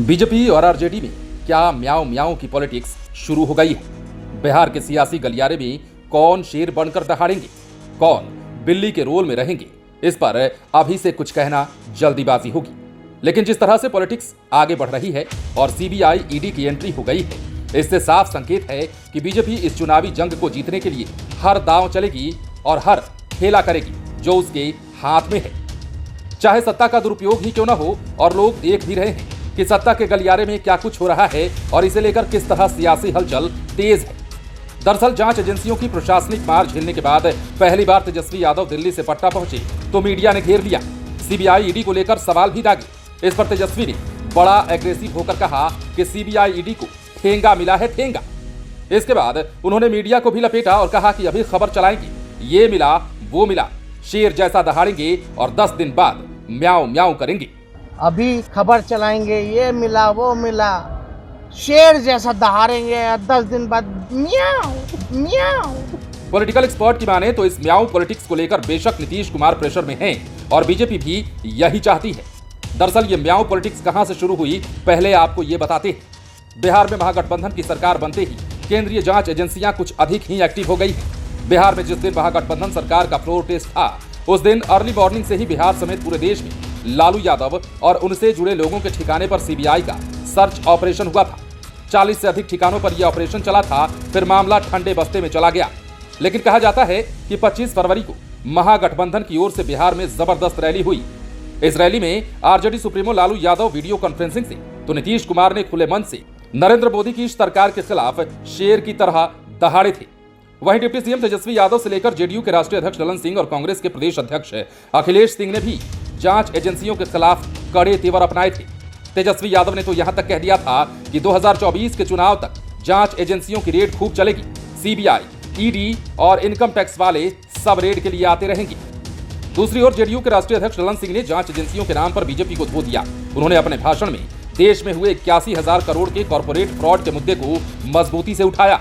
BJP और RJD में क्या म्याऊं म्याऊं की पॉलिटिक्स शुरू हो गई है। बिहार के सियासी गलियारे में कौन शेर बनकर दहाड़ेंगे, कौन बिल्ली के रोल में रहेंगे, इस पर अभी से कुछ कहना जल्दीबाजी होगी। लेकिन जिस तरह से पॉलिटिक्स आगे बढ़ रही है और सीबीआई ईडी की एंट्री हो गई है, इससे साफ संकेत है कि बीजेपी इस चुनावी जंग को जीतने के लिए हर दांव चलेगी और हर खेला करेगी जो उसके हाथ में है, चाहे सत्ता का दुरुपयोग ही क्यों न हो। और लोग देख भी रहे हैं कि सत्ता के गलियारे में क्या कुछ हो रहा है और इसे लेकर किस तरह सियासी हलचल तेज है। दरअसल जांच एजेंसियों की प्रशासनिक मार झेलने के बाद पहली बार तेजस्वी यादव दिल्ली से पटना पहुंचे तो मीडिया ने घेर लिया। सीबीआई ईडी को लेकर सवाल भी दागे। इस पर तेजस्वी ने बड़ा एग्रेसिव होकर कहा कि सीबीआई ईडी को ठेंगा मिला है, ठेंगा। इसके बाद उन्होंने मीडिया को भी लपेटा और कहा कि अभी खबर चलाएंगे, ये मिला वो मिला, शेर जैसा दहाड़ेंगे और 10 दिन बाद म्याऊं म्याऊं करेंगे। अभी खबर चलाएंगे, ये मिला वो मिला, शेर जैसा दहाड़ेंगे, 10 दिन बाद म्याऊं म्याऊं। पॉलिटिकल एक्सपर्ट की माने तो इस म्याऊं पॉलिटिक्स को लेकर बेशक नीतीश कुमार प्रेशर में हैं और बीजेपी भी यही चाहती है। दरअसल ये म्याऊं पॉलिटिक्स कहां से शुरू हुई, पहले आपको ये बताते हैं। बिहार में महागठबंधन की सरकार बनते ही केंद्रीय जांच एजेंसियां कुछ अधिक ही एक्टिव हो गई है। बिहार में जिस दिन महागठबंधन सरकार का फ्लोर टेस्ट था, उस दिन अर्ली मॉर्निंग से ही बिहार समेत पूरे देश में लालू यादव और उनसे जुड़े लोगों के ठिकाने पर सीबीआई का सर्च ऑपरेशन हुआ था। 40 से अधिक ठिकानों पर यह ऑपरेशन चला था, फिर मामला ठंडे बस्ते में चला गया। लेकिन कहा जाता है कि 25 फरवरी को महागठबंधन की ओर से बिहार में जबरदस्त रैली हुई। इस रैली में RJD supremo Lalu Yadav video conferencing से तो नीतीश कुमार ने खुले मन से नरेंद्र मोदी की सरकार के खिलाफ शेर की तरह दहाड़े थे। वहीं डिप्टी सीएम तेजस्वी यादव से लेकर जेडीयू के राष्ट्रीय अध्यक्ष ललन सिंह और कांग्रेस के प्रदेश अध्यक्ष अखिलेश सिंह ने भी जांच एजेंसियों के खिलाफ कड़े तेवर अपनाए थे। तेजस्वी यादव ने तो यहां तक कह दिया था कि 2024 के चुनाव तक जांच एजेंसियों की रेड खूब चलेगी। सीबीआई, ईडी और इनकम टैक्स वाले सब रेड के लिए आते रहेंगे। दूसरी ओर जेडीयू के राष्ट्रीय अध्यक्ष ललन सिंह ने जांच एजेंसियों के नाम पर बीजेपी को धो दिया। उन्होंने अपने भाषण में देश में हुए 81,000 करोड़ के कॉर्पोरेट फ्रॉड के मुद्दे को मजबूती से उठाया।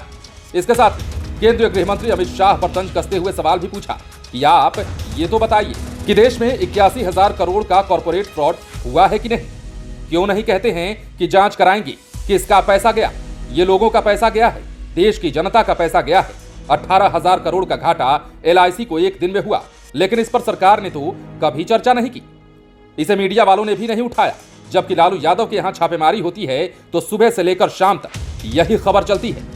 इसके साथ केंद्रीय गृह मंत्री अमित शाह पर तंज कसते हुए सवाल भी पूछा कि आप ये तो बताइए कि देश में 81,000 करोड़ का कॉर्पोरेट फ्रॉड हुआ है कि नहीं। क्यों नहीं कहते हैं कि जांच कराएंगे, किसका पैसा गया, ये लोगों का पैसा गया है, देश की जनता का पैसा गया है। 18,000 करोड़ का घाटा एलआईसी को एक दिन में हुआ, लेकिन इस पर सरकार ने तो कभी चर्चा नहीं की। इसे मीडिया वालों ने भी नहीं उठाया। जबकि लालू यादव के यहां छापेमारी होती है तो सुबह से लेकर शाम तक यही खबर चलती है।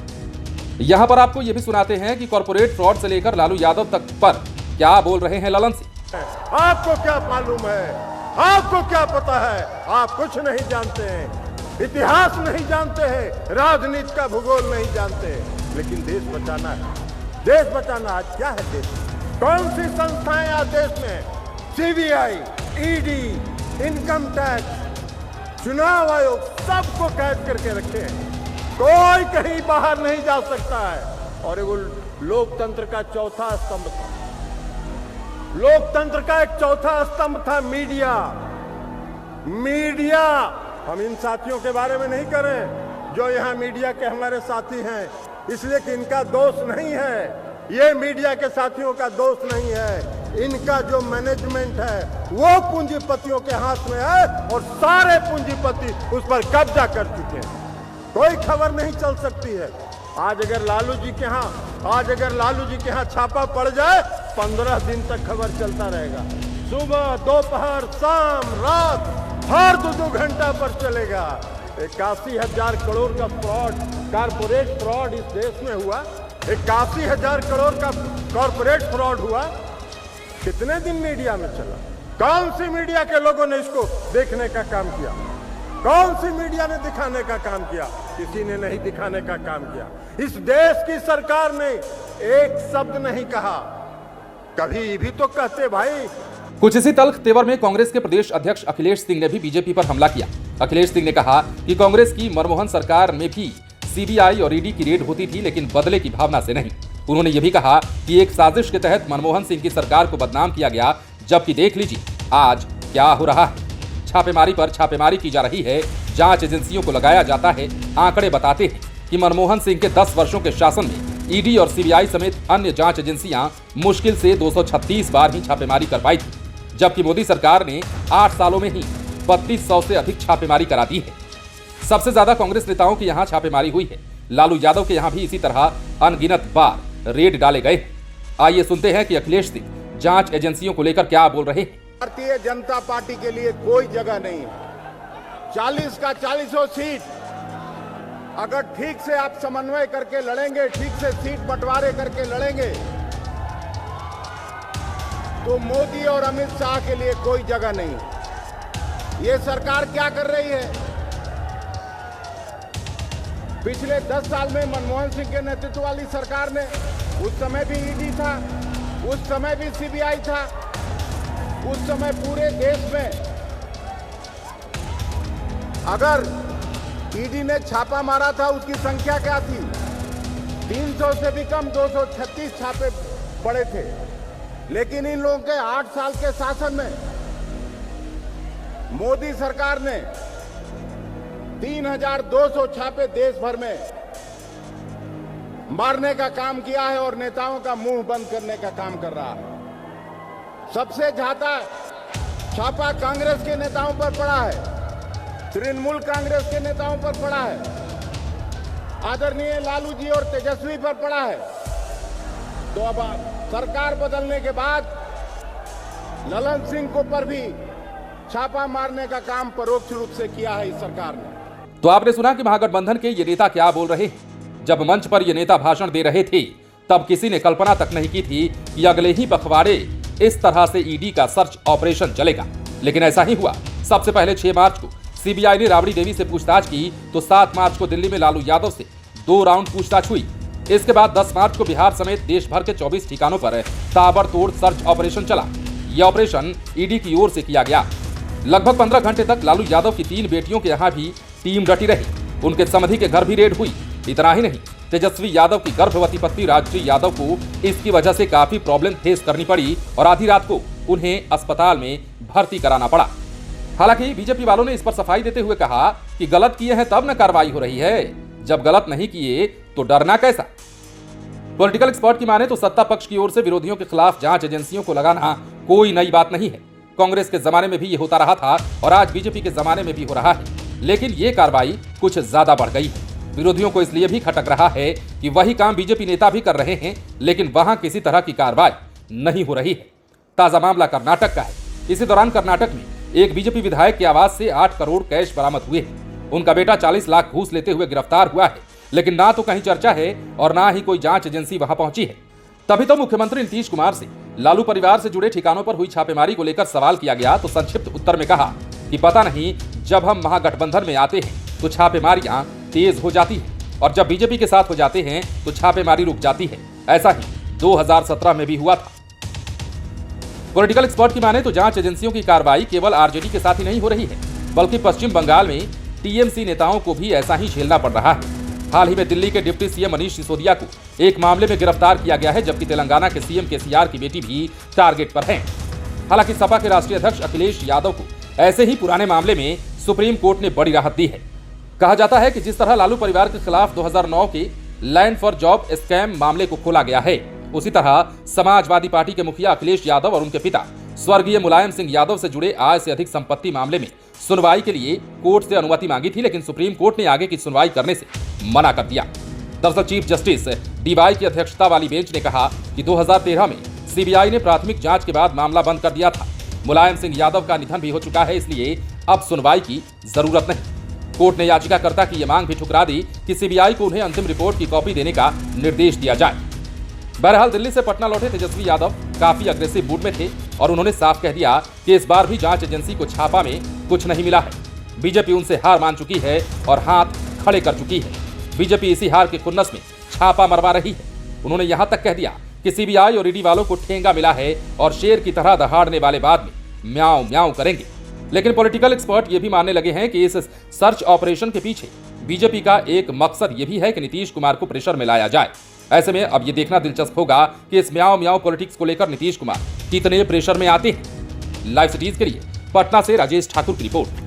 यहां पर आपको यह भी सुनाते हैं कि कॉर्पोरेट फ्रॉड से लेकर लालू यादव तक पर क्या बोल रहे हैं ललन सिंह। आपको क्या मालूम है, आपको क्या पता है, आप कुछ नहीं जानते हैं, इतिहास नहीं जानते हैं, राजनीति का भूगोल नहीं जानते हैं। लेकिन देश बचाना है, देश बचाना। आज क्या है देश में, कौन सी संस्थाएं आज देश में, सीबीआई, ईडी, इनकम टैक्स, चुनाव आयोग, सबको कैद करके रखे हैं। कोई कहीं बाहर नहीं जा सकता है। और वो लोकतंत्र का चौथा स्तंभ था, लोकतंत्र का एक चौथा स्तंभ था मीडिया। मीडिया, हम इन साथियों के बारे में नहीं करें जो यहां मीडिया के हमारे साथी हैं, इसलिए कि इनका दोष नहीं है, ये मीडिया के साथियों का दोष नहीं है। इनका जो मैनेजमेंट है वो पूंजीपतियों के हाथ में है और सारे पूंजीपति उस पर कब्जा कर चुके हैं। कोई खबर नहीं चल सकती है। आज अगर लालू जी के यहाँ छापा पड़ जाए, 15 दिन तक खबर चलता रहेगा। सुबह, दोपहर, शाम, रात, हर 2-2 घंटा पर चलेगा। 81,000 करोड़ का फ्रॉड, कॉर्पोरेट फ्रॉड इस देश में हुआ। 81,000 करोड़ का कॉर्पोरेट फ्रॉड हुआ। कितने दिन मीडिया में चला? कौन सी मीडिया के लोगों ने इसको देखने का काम किया? कौन सी मीडिया ने दिखाने का काम किया? किसी ने नहीं दिखाने का काम किया। इस देश की सरकार ने एक शब्द नहीं कहा। कभी भी तो कहते भाई। कुछ इसी तल्ख तेवर में कांग्रेस के प्रदेश अध्यक्ष अखिलेश सिंह ने भी बीजेपी पर हमला किया। अखिलेश सिंह ने कहा कि कांग्रेस की मनमोहन सरकार में भी सीबीआई और ईडी की रेड होती थी, लेकिन बदले की भावना से नहीं। उन्होंने यह भी कहा कि एक साजिश के तहत मनमोहन सिंह की सरकार को बदनाम किया गया, जबकि देख लीजिए आज क्या हो रहा है। छापेमारी पर छापेमारी की जा रही है, जांच एजेंसियों को लगाया जाता है। आंकड़े बताते हैं कि मनमोहन सिंह के 10 वर्षों के शासन में ईडी और सीबीआई समेत अन्य जांच एजेंसियां मुश्किल से 236 बार ही छापेमारी कर पाई थी, जबकि मोदी सरकार ने 8 सालों में ही 3200 से अधिक छापेमारी करा दी है। सबसे ज्यादा कांग्रेस नेताओं के यहां छापेमारी हुई है। लालू यादव के यहां भी इसी तरह अनगिनत बार रेड डाले गए। आइए सुनते हैं कि अखिलेश सिंह जांच एजेंसियों को लेकर क्या बोल रहे हैं। भारतीय जनता पार्टी के लिए कोई जगह नहीं है। 40 का 40 सीट अगर ठीक से आप समन्वय करके लड़ेंगे, ठीक से सीट बंटवारे करके लड़ेंगे, तो मोदी और अमित शाह के लिए कोई जगह नहीं। ये सरकार क्या कर रही है? पिछले 10 साल में मनमोहन सिंह के नेतृत्व वाली सरकार ने, उस समय भी ईडी था, उस समय भी सीबीआई था, उस समय पूरे देश में अगर ईडी ने छापा मारा था उसकी संख्या क्या थी? 300 से भी कम 236 छापे पड़े थे। लेकिन इन लोगों के 8 साल के शासन में मोदी सरकार ने 3200 छापे देश भर में मारने का काम किया है और नेताओं का मुंह बंद करने का काम कर रहा है। सबसे ज्यादा छापा कांग्रेस के नेताओं पर पड़ा है, तृणमूल कांग्रेस के नेताओं पर पड़ा है, आदरणीय लालू जी और तेजस्वी पर पड़ा है। तो अब सरकार बदलने के बाद ललन सिंह को पर भी छापा मारने का काम परोक्ष रूप से किया है इस सरकार ने। तो आपने सुना कि महागठबंधन के ये नेता क्या बोल रहे हैं। जब मंच पर ये नेता भाषण दे रहे थे तब किसी ने कल्पना तक नहीं की थी कि अगले ही पखवाड़े इस तरह से ईडी का सर्च ऑपरेशन चलेगा। लेकिन ऐसा ही हुआ। सबसे पहले 6 मार्च को सीबीआई ने राबड़ी देवी से पूछताछ की तो 7 मार्च को दिल्ली में लालू यादव से 2 राउंड पूछताछ हुई। इसके बाद 10 मार्च को बिहार समेत देश भर के 24 ठिकानों पर ताबड़तोड़ सर्च ऑपरेशन चला। यह ऑपरेशन ईडी की ओर से किया गया। लगभग 15 घंटे तक लालू यादव की 3 बेटियों के यहाँ भी टीम डटी रही। उनके समधी के घर भी रेड हुई। इतना ही नहीं, तेजस्वी यादव की गर्भवती पत्नी राजश्री यादव को इसकी वजह से काफी प्रॉब्लम फेस करनी पड़ी और आधी रात को उन्हें अस्पताल में भर्ती कराना पड़ा। हालांकि बीजेपी वालों ने इस पर सफाई देते हुए कहा कि गलत किए हैं तब न कार्रवाई हो रही है, जब गलत नहीं किए तो डरना कैसा। पॉलिटिकल एक्सपर्ट की माने तो सत्ता पक्ष की ओर से विरोधियों के खिलाफ जांच एजेंसियों को लगाना कोई नई बात नहीं है। कांग्रेस के जमाने में भी ये होता रहा था और आज बीजेपी के जमाने में भी हो रहा है। लेकिन ये कार्रवाई कुछ ज्यादा बढ़ गई है। विरोधियों को इसलिए भी खटक रहा है कि वही काम बीजेपी नेता भी कर रहे हैं, लेकिन वहां किसी तरह की कार्रवाई नहीं हो रही है। ताजा मामला कर्नाटक का है। इसी दौरान कर्नाटक में एक बीजेपी विधायक के आवास से 8 करोड़ कैश बरामद हुए हैं। उनका बेटा 40 लाख घूस लेते हुए गिरफ्तार हुआ है, लेकिन ना तो कहीं चर्चा है और ना ही कोई जांच एजेंसी वहां पहुंची है। तभी तो मुख्यमंत्री नीतीश कुमार से लालू परिवार से जुड़े ठिकानों पर हुई छापेमारी को लेकर सवाल किया गया तो संक्षिप्त उत्तर में कहा कि पता नहीं, जब हम महागठबंधन में आते हैं तो छापेमारियां तेज हो जाती है और जब बीजेपी के साथ हो जाते हैं तो छापेमारी रुक जाती है। ऐसा ही 2017 में भी हुआ था। पॉलिटिकल एक्सपर्ट की माने तो जांच एजेंसियों की कार्रवाई केवल आरजेडी के साथ ही नहीं हो रही है, बल्कि पश्चिम बंगाल में टीएमसी नेताओं को भी ऐसा ही झेलना पड़ रहा है। हाल ही में दिल्ली के डिप्टी सीएम मनीष सिसोदिया को एक मामले में गिरफ्तार किया गया है, जबकि तेलंगाना के सीएम केसीआर की बेटी भी टारगेट पर है। हालांकि सपा के राष्ट्रीय अध्यक्ष अखिलेश यादव को ऐसे ही पुराने मामले में सुप्रीम कोर्ट ने बड़ी राहत दी है। कहा जाता है कि जिस तरह लालू परिवार के खिलाफ 2009 के लैंड फॉर जॉब स्कैम मामले को खोला गया है, उसी तरह समाजवादी पार्टी के मुखिया अखिलेश यादव और उनके पिता स्वर्गीय मुलायम सिंह यादव से जुड़े आय से अधिक संपत्ति मामले में सुनवाई के लिए कोर्ट से अनुमति मांगी थी, लेकिन सुप्रीम कोर्ट ने आगे की सुनवाई करने से मना कर दिया। दरअसल चीफ जस्टिस डीवाई की अध्यक्षता वाली बेंच ने कहा कि 2013 में सीबीआई ने प्राथमिक जांच के बाद मामला बंद कर दिया था। मुलायम सिंह यादव का निधन भी हो चुका है, इसलिए अब सुनवाई की जरूरत नहीं। कोर्ट ने याचिकाकर्ता की यह मांग भी ठुकरा दी कि सीबीआई को उन्हें अंतिम रिपोर्ट की कॉपी देने का निर्देश दिया जाए। बहरहाल दिल्ली से पटना लौटे तेजस्वी यादव काफी अग्रेसिव मूड में थे और उन्होंने साफ कह दिया कि इस बार भी जांच एजेंसी को छापा में कुछ नहीं मिला है। बीजेपी उनसे हार मान चुकी है और हाथ खड़े कर चुकी है। बीजेपी इसी हार के खुन्नस में छापा मरवा रही है। उन्होंने यहां तक कह दिया कि सीबीआई और ईडी वालों को ठेंगा मिला है और शेर की तरह दहाड़ने वाले बाद में म्याऊं म्याऊं करेंगे। लेकिन पॉलिटिकल एक्सपर्ट ये भी मानने लगे हैं कि इस सर्च ऑपरेशन के पीछे बीजेपी का एक मकसद ये भी है कि नीतीश कुमार को प्रेशर में लाया जाए। ऐसे में अब ये देखना दिलचस्प होगा कि इस म्याऊं म्याऊं पॉलिटिक्स को लेकर नीतीश कुमार कितने प्रेशर में आते हैं। लाइव सिटीज के लिए पटना से राजेश ठाकुर की रिपोर्ट।